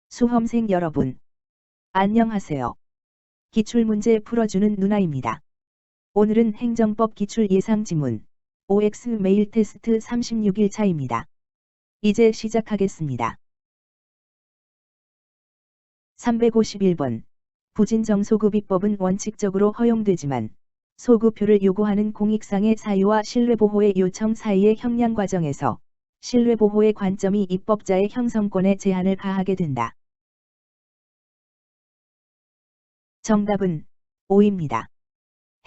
수험생 여러분, 안녕하세요. 기출문제 풀어주는 누나입니다. 오늘은 행정법 기출 예상지문 OX 메일 테스트 36일차입니다. 이제 시작하겠습니다. 351번. 부진정소급입법은 원칙적으로 허용되지만 소급표를 요구하는 공익상의 사유와 신뢰보호의 요청 사이의 형량 과정에서 신뢰보호의 관점이 입법자의 형성권에 제한을 가하게 된다. 정답은 5입니다.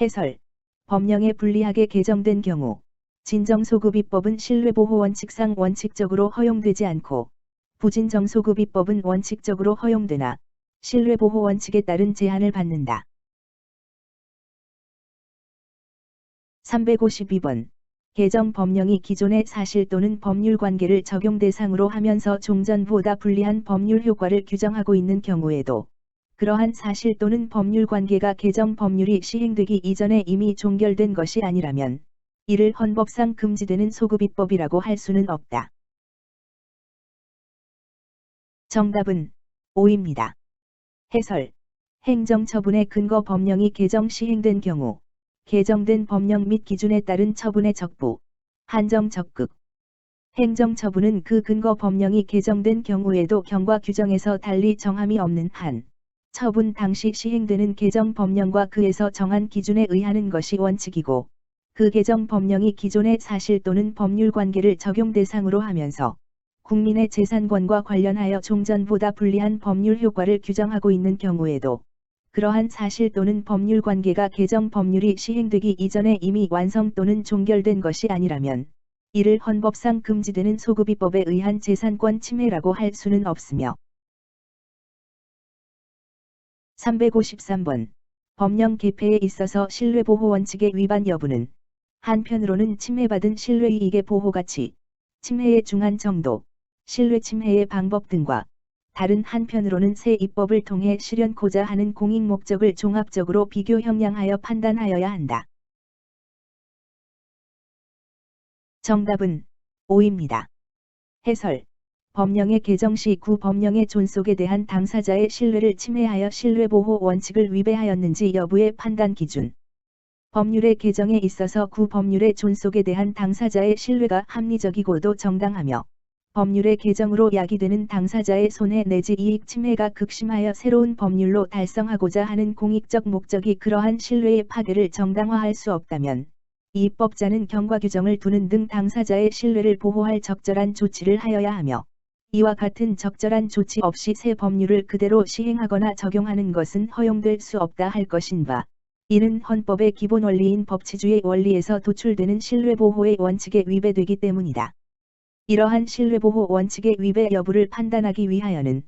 해설. 법령에 불리하게 개정된 경우 진정소급입법은 신뢰보호 원칙상 원칙적으로 허용되지 않고 부진정소급입법은 원칙적으로 허용되나 신뢰보호 원칙에 따른 제한을 받는다. 352번. 개정 법령이 기존의 사실 또는 법률 관계를 적용 대상으로 하면서 종전보다 불리한 법률 효과를 규정하고 있는 경우에도 그러한 사실 또는 법률 관계가 개정 법률이 시행되기 이전에 이미 종결된 것이 아니라면 이를 헌법상 금지되는 소급입법이라고 할 수는 없다. 정답은 5입니다. 해설. 행정처분의 근거 법령이 개정 시행된 경우 개정된 법령 및 기준에 따른 처분의 적부, 한정 적극. 행정처분은 그 근거 법령이 개정된 경우에도 경과 규정에서 달리 정함이 없는 한 처분 당시 시행되는 개정 법령과 그에서 정한 기준에 의하는 것이 원칙이고 그 개정 법령이 기존의 사실 또는 법률 관계를 적용 대상으로 하면서 국민의 재산권과 관련하여 종전보다 불리한 법률 효과를 규정하고 있는 경우에도 그러한 사실 또는 법률 관계가 개정 법률이 시행되기 이전에 이미 완성 또는 종결된 것이 아니라면 이를 헌법상 금지되는 소급입법에 의한 재산권 침해라고 할 수는 없으며 353번. 법령 개폐에 있어서 신뢰보호 원칙의 위반 여부는 한편으로는 침해받은 신뢰이익의 보호가치, 침해의 중한 정도, 신뢰 침해의 방법 등과 다른 한편으로는 새 입법을 통해 실현코자 하는 공익 목적을 종합적으로 비교 형량하여 판단하여야 한다. 정답은 5입니다. 해설. 법령의 개정 시 구 법령의 존속에 대한 당사자의 신뢰를 침해하여 신뢰보호 원칙을 위배하였는지 여부의 판단 기준. 법률의 개정에 있어서 구 법률의 존속에 대한 당사자의 신뢰가 합리적이고도 정당하며 법률의 개정으로 야기되는 당사자의 손해 내지 이익 침해가 극심하여 새로운 법률로 달성하고자 하는 공익적 목적이 그러한 신뢰의 파괴를 정당화할 수 없다면 이 입법자는 경과 규정을 두는 등 당사자의 신뢰를 보호할 적절한 조치를 하여야 하며 이와 같은 적절한 조치 없이 새 법률을 그대로 시행하거나 적용하는 것은 허용될 수 없다 할 것인 바 이는 헌법의 기본 원리인 법치주의 원리에서 도출되는 신뢰보호의 원칙에 위배되기 때문이다. 이러한 신뢰보호 원칙의 위배 여부를 판단하기 위하여는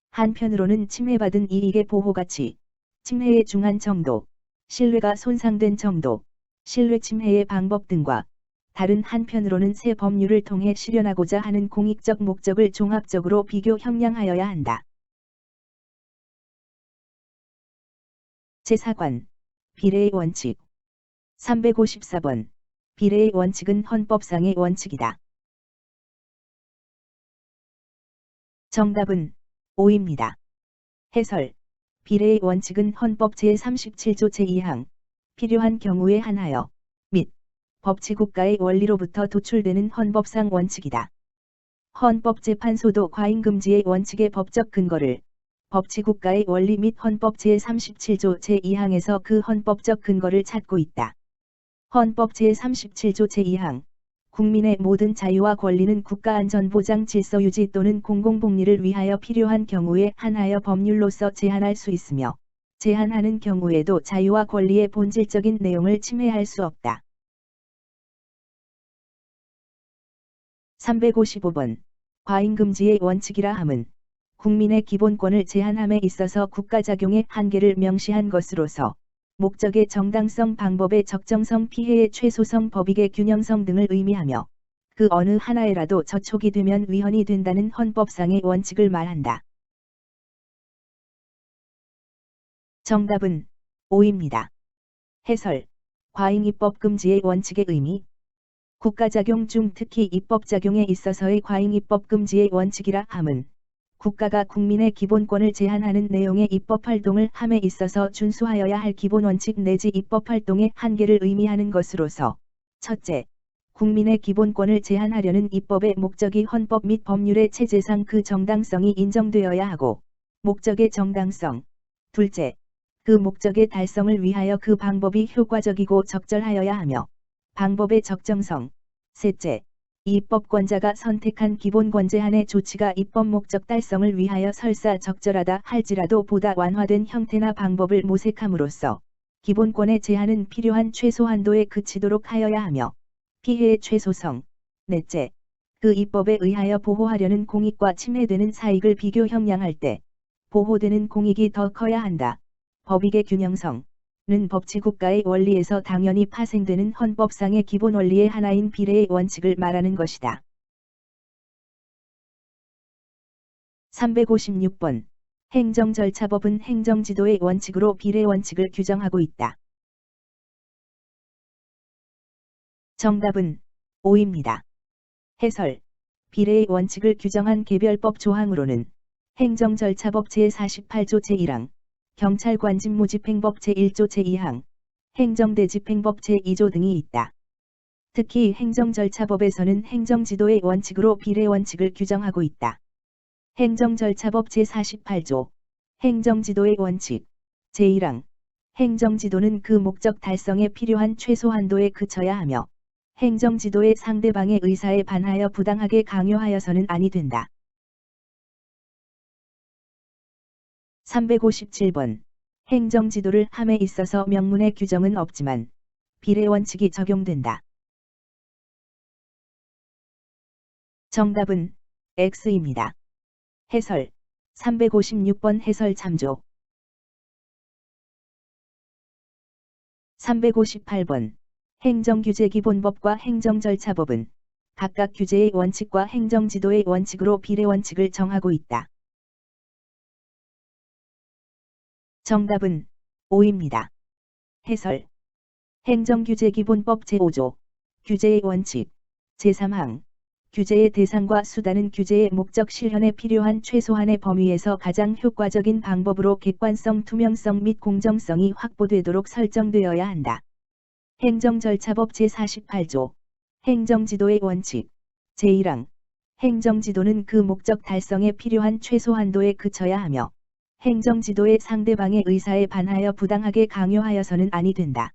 한편으로는 침해받은 이익의 보호가치, 침해의 중한 정도, 신뢰가 손상된 정도, 신뢰 침해의 방법 등과 다른 한편으로는 새 법률을 통해 실현하고자 하는 공익적 목적을 종합적으로 비교 형량하여야 한다. 제4관. 비례의 원칙. 354번. 비례의 원칙은 헌법상의 원칙이다. 정답은 5입니다. 해설. 비례의 원칙은 헌법 제37조 제2항 필요한 경우에 한하여 및 법치국가의 원리로부터 도출되는 헌법상 원칙이다. 헌법재판소도 과잉금지의 원칙의 법적 근거를 법치국가의 원리 및 헌법 제37조 제2항에서 그 헌법적 근거를 찾고 있다. 헌법 제37조 제2항 국민의 모든 자유와 권리는 국가안전보장 질서유지 또는 공공복리를 위하여 필요한 경우에 한하여 법률로서 제한할 수 있으며 제한하는 경우에도 자유와 권리의 본질적인 내용을 침해할 수 없다. 355번. 과잉금지의 원칙이라 함은 국민의 기본권을 제한함에 있어서 국가작용의 한계를 명시한 것으로서 목적의 정당성, 방법의 적정성, 피해의 최소성, 법익의 균형성 등을 의미하며 그 어느 하나에라도 저촉이 되면 위헌이 된다는 헌법상의 원칙을 말한다. 정답은 5입니다. 해설. 과잉입법 금지의 원칙의 의미. 국가작용 중 특히 입법작용에 있어서의 과잉입법 금지의 원칙이라 함은 국가가 국민의 기본권을 제한하는 내용의 입법활동을 함에 있어서 준수하여야 할 기본원칙 내지 입법활동의 한계를 의미하는 것으로서 첫째, 국민의 기본권을 제한하려는 입법의 목적이 헌법 및 법률의 체제상 그 정당성이 인정되어야 하고 목적의 정당성. 둘째, 그 목적의 달성을 위하여 그 방법이 효과적이고 적절하여야 하며 방법의 적정성. 셋째, 입법권자가 선택한 기본권 제한의 조치가 입법 목적 달성을 위하여 설사 적절하다 할지라도 보다 완화된 형태나 방법을 모색함으로써 기본권의 제한은 필요한 최소 한도에 그치도록 하여야 하며 피해의 최소성. 넷째, 그 입법에 의하여 보호하려는 공익과 침해되는 사익을 비교 형량할 때 보호되는 공익이 더 커야 한다. 법익의 균형성. 는 법치국가의 원리에서 당연히 파생되는 헌법상의 기본 원리의 하나인 비례의 원칙을 말하는 것이다. 356번. 행정절차법은 행정지도의 원칙으로 비례 원칙을 규정하고 있다. 정답은 O입니다. 해설. 비례의 원칙을 규정한 개별법 조항으로는 행정절차법 제48조 제1항, 경찰관직모집행법 제1조 제2항, 행정대집행법 제2조 등이 있다. 특히 행정절차법에서는 행정지도의 원칙으로 비례 원칙을 규정하고 있다. 행정절차법 제48조, 행정지도의 원칙, 제1항, 행정지도는 그 목적 달성에 필요한 최소 한도에 그쳐야 하며 행정지도의 상대방의 의사에 반하여 부당하게 강요하여서는 아니 된다. 357번. 행정지도를 함에 있어서 명문의 규정은 없지만 비례 원칙이 적용된다. 정답은 X입니다. 해설. 356번 해설 참조. 358번. 행정규제기본법과 행정절차법은 각각 규제의 원칙과 행정지도의 원칙으로 비례 원칙을 정하고 있다. 정답은 O입니다. 해설. 행정규제기본법 제5조, 규제의 원칙, 제3항, 규제의 대상과 수단은 규제의 목적 실현에 필요한 최소한의 범위에서 가장 효과적인 방법으로 객관성, 투명성 및 공정성이 확보되도록 설정되어야 한다. 행정절차법 제48조, 행정지도의 원칙, 제1항, 행정지도는 그 목적 달성에 필요한 최소 한도에 그쳐야 하며 행정지도의 상대방의 의사에 반하여 부당하게 강요하여서는 아니 된다.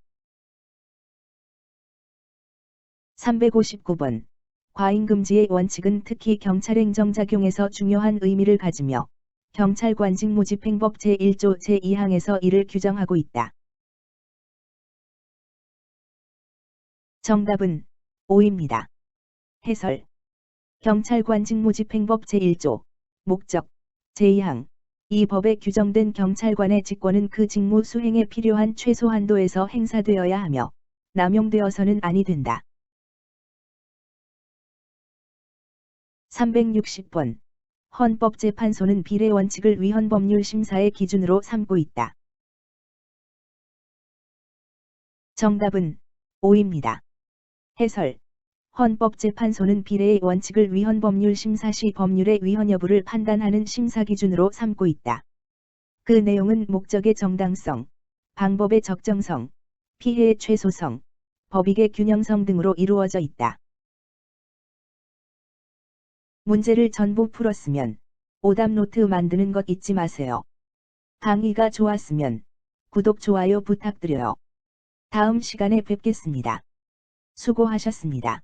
359번. 과잉금지의 원칙은 특히 경찰행정작용에서 중요한 의미를 가지며 경찰관직모집행법 제1조 제2항에서 이를 규정하고 있다. 정답은 O입니다. 해설. 경찰관직모집행법 제1조, 목적, 제2항. 이 법에 규정된 경찰관의 직권은 그 직무 수행에 필요한 최소 한도에서 행사되어야 하며 남용되어서는 아니 된다. 360번. 헌법재판소는 비례 원칙을 위헌법률 심사의 기준으로 삼고 있다. 정답은 O입니다. 해설. 헌법재판소는 비례의 원칙을 위헌법률 심사 시 법률의 위헌 여부를 판단하는 심사 기준으로 삼고 있다. 그 내용은 목적의 정당성, 방법의 적정성, 피해의 최소성, 법익의 균형성 등으로 이루어져 있다. 문제를 전부 풀었으면 오답 노트 만드는 것 잊지 마세요. 강의가 좋았으면 구독, 좋아요 부탁드려요. 다음 시간에 뵙겠습니다. 수고하셨습니다.